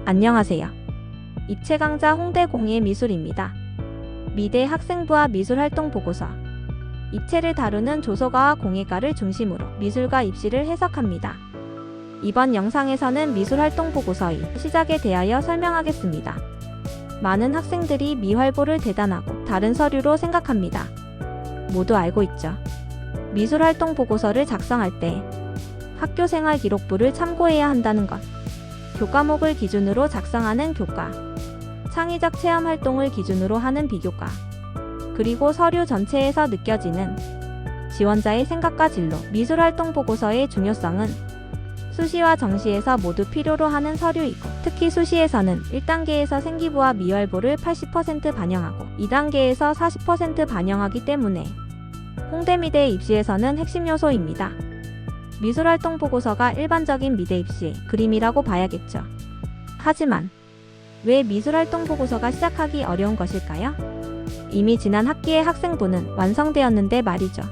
안녕하세요. 입체 강좌 홍대 공예 미술입니다. 미대 학생부와 미술활동 보고서. 입체를 다루는 조소가와 공예과를 중심으로 미술과 입시를 해석합니다. 이번 영상에서는 미술활동 보고서의 시작에 대하여 설명하겠습니다. 많은 학생들이 미활보를 대단하고 다른 서류로 생각합니다. 모두 알고 있죠. 미술활동 보고서를 작성할 때 학교생활 기록부를 참고해야 한다는 것. 교과목을 기준으로 작성하는 교과, 창의적 체험 활동을 기준으로 하는 비교과, 그리고 서류 전체에서 느껴지는 지원자의 생각과 진로. 미술활동 보고서의 중요성은 수시와 정시에서 모두 필요로 하는 서류이고, 특히 수시에서는 1단계에서 생기부와 미활보를 80% 반영하고 2단계에서 40% 반영하기 때문에 홍대미대 입시에서는 핵심 요소입니다. 미술활동 보고서가 일반적인 미대 입시의 그림이라고 봐야겠죠. 하지만 왜 미술활동 보고서가 시작하기 어려운 것일까요? 이미 지난 학기의 학생부는 완성되었는데 말이죠.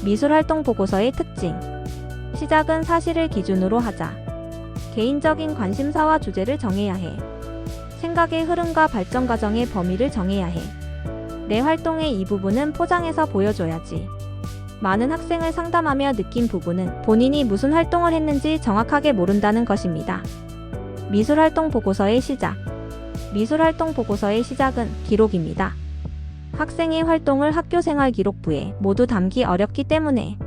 미술활동 보고서의 특징. 시작은 사실을 기준으로 하자. 개인적인 관심사와 주제를 정해야 해. 생각의 흐름과 발전 과정의 범위를 정해야 해. 내 활동의 이 부분은 포장해서 보여줘야지. 많은 학생을 상담하며 느낀 부분은 본인이 무슨 활동을 했는지 정확하게 모른다는 것입니다. 미술활동 보고서의 시작. 미술활동 보고서의 시작은 기록입니다. 학생의 활동을 학교생활 기록부에 모두 담기 어렵기 때문에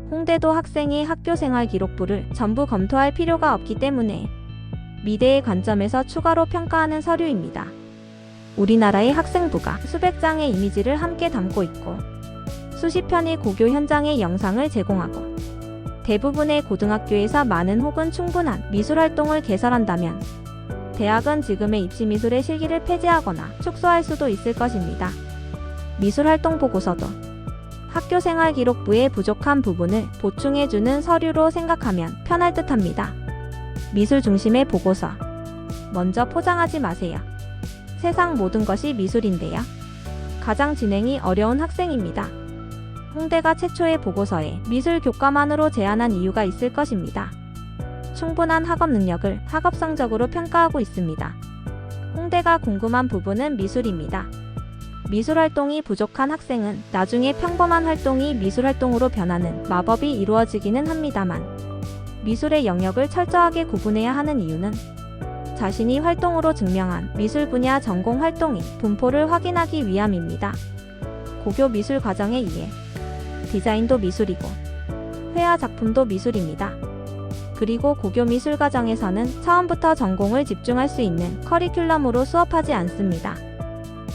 홍대도 학생의 학교생활 기록부를 전부 검토할 필요가 없기 때문에 미대의 관점에서 추가로 평가하는 서류입니다. 우리나라의 학생부가 수백 장의 이미지를 함께 담고 있고 수십 편의 고교 현장의 영상을 제공하고 대부분의 고등학교에서 많은 혹은 충분한 미술활동을 개설한다면 대학은 지금의 입시미술의 실기를 폐지하거나 축소할 수도 있을 것입니다. 미술활동 보고서도 학교생활 기록부의 부족한 부분을 보충해주는 서류로 생각하면 편할 듯합니다. 미술 중심의 보고서. 먼저 포장하지 마세요. 세상 모든 것이 미술인데요. 가장 진행이 어려운 학생입니다. 홍대가 최초의 보고서에 미술 교과만으로 제안한 이유가 있을 것입니다. 충분한 학업 능력을 학업성적으로 평가하고 있습니다. 홍대가 궁금한 부분은 미술입니다. 미술활동이 부족한 학생은 나중에 평범한 활동이 미술활동으로 변하는 마법이 이루어지기는 합니다만 미술의 영역을 철저하게 구분해야 하는 이유는 자신이 활동으로 증명한 미술 분야 전공 활동인 분포를 확인하기 위함입니다. 고교 미술 과정에 의해 디자인도 미술이고 회화 작품도 미술입니다. 그리고 고교 미술 과정에서는 처음부터 전공을 집중할 수 있는 커리큘럼으로 수업하지 않습니다.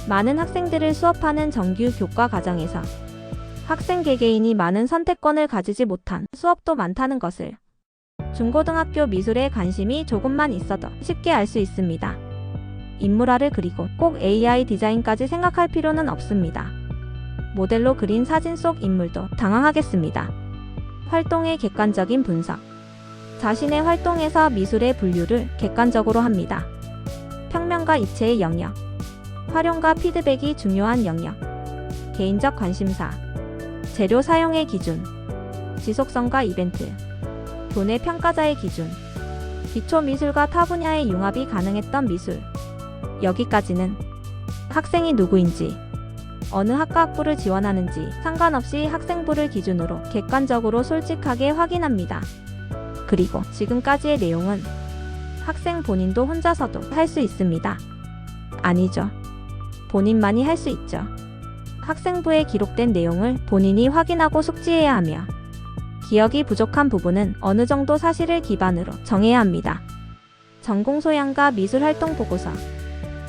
많은 학생들을 수업하는 정규 교과 과정에서 학생 개개인이 많은 선택권을 가지지 못한 수업도 많다는 것을 중고등학교 미술에 관심이 조금만 있어도 쉽게 알 수 있습니다. 인물화를 그리고 꼭 AI 디자인까지 생각할 필요는 없습니다. 모델로 그린 사진 속 인물도 당황하겠습니다. 활동의 객관적인 분석. 자신의 활동에서 미술의 분류를 객관적으로 합니다. 평면과 입체의 영역. 활용과 피드백이 중요한 영역. 개인적 관심사. 재료 사용의 기준. 지속성과 이벤트. 교내 평가자의 기준. 기초 미술과 타 분야의 융합이 가능했던 미술. 여기까지는 학생이 누구인지, 어느 학과 학부를 지원하는지 상관없이 학생부를 기준으로 객관적으로 솔직하게 확인합니다. 그리고 지금까지의 내용은 학생 본인도 혼자서도 할 수 있습니다. 아니죠. 본인만이 할 수 있죠. 학생부에 기록된 내용을 본인이 확인하고 숙지해야 하며 기억이 부족한 부분은 어느 정도 사실을 기반으로 정해야 합니다. 전공 소양과 미술활동 보고서.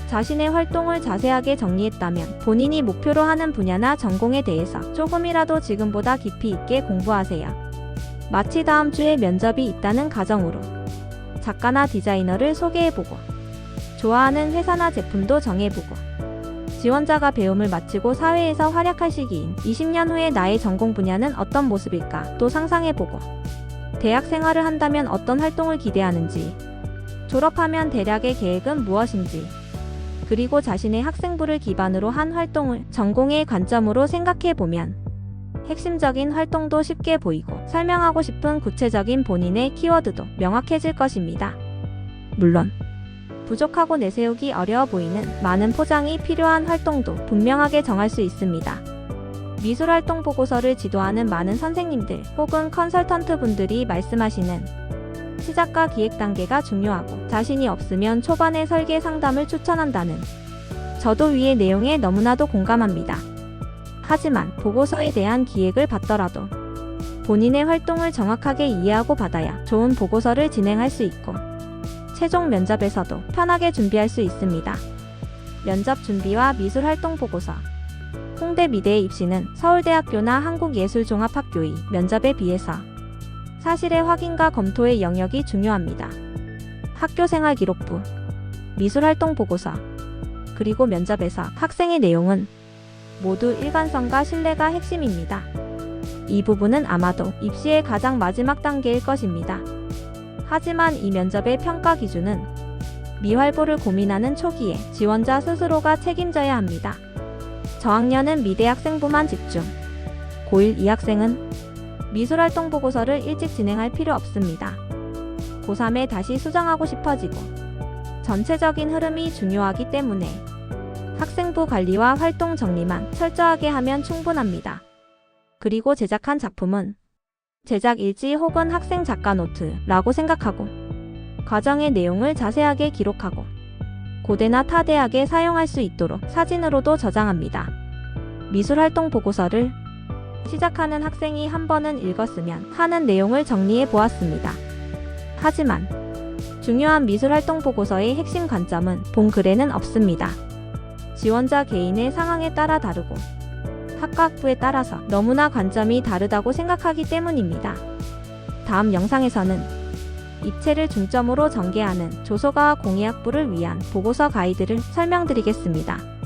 자신의 활동을 자세하게 정리했다면 본인이 목표로 하는 분야나 전공에 대해서 조금이라도 지금보다 깊이 있게 공부하세요. 마치 다음 주에 면접이 있다는 가정으로 작가나 디자이너를 소개해보고 좋아하는 회사나 제품도 정해보고 지원자가 배움을 마치고 사회에서 활약할 시기인 20년 후에 나의 전공 분야는 어떤 모습일까 또 상상해보고 대학 생활을 한다면 어떤 활동을 기대하는지 졸업하면 대략의 계획은 무엇인지 그리고 자신의 학생부를 기반으로 한 활동을 전공의 관점으로 생각해보면 핵심적인 활동도 쉽게 보이고 설명하고 싶은 구체적인 본인의 키워드도 명확해질 것입니다. 물론 부족하고 내세우기 어려워 보이는 많은 포장이 필요한 활동도 분명하게 정할 수 있습니다. 미술활동 보고서를 지도하는 많은 선생님들 혹은 컨설턴트 분들이 말씀하시는 시작과 기획 단계가 중요하고 자신이 없으면 초반에 설계 상담을 추천한다는 저도 위의 내용에 너무나도 공감합니다. 하지만 보고서에 대한 기획을 받더라도 본인의 활동을 정확하게 이해하고 받아야 좋은 보고서를 진행할 수 있고 최종 면접에서도 편하게 준비할 수 있습니다. 면접 준비와 미술활동 보고서. 홍대 미대의 입시는 서울대학교나 한국예술종합학교의 면접에 비해서 사실의 확인과 검토의 영역이 중요합니다. 학교생활 기록부, 미술활동 보고서, 그리고 면접에서 학생의 내용은 모두 일관성과 신뢰가 핵심입니다. 이 부분은 아마도 입시의 가장 마지막 단계일 것입니다. 하지만 이 면접의 평가 기준은 미활보를 고민하는 초기에 지원자 스스로가 책임져야 합니다. 저학년은 미대 학생부만 집중. 고1 2학생은 미술활동 보고서를 일찍 진행할 필요 없습니다. 고3에 다시 수정하고 싶어지고 전체적인 흐름이 중요하기 때문에 학생부 관리와 활동 정리만 철저하게 하면 충분합니다. 그리고 제작한 작품은 제작 일지 혹은 학생 작가 노트라고 생각하고 과정의 내용을 자세하게 기록하고 고대나 타 대학에 사용할 수 있도록 사진으로도 저장합니다. 미술활동 보고서를 시작하는 학생이 한 번은 읽었으면 하는 내용을 정리해 보았습니다. 하지만 중요한 미술활동 보고서의 핵심 관점은 본 글에는 없습니다. 지원자 개인의 상황에 따라 다르고 학과 학부에 따라서 너무나 관점이 다르다고 생각하기 때문입니다. 다음 영상에서는 입체를 중점으로 전개하는 조소가와 공예학부를 위한 보고서 가이드를 설명드리겠습니다.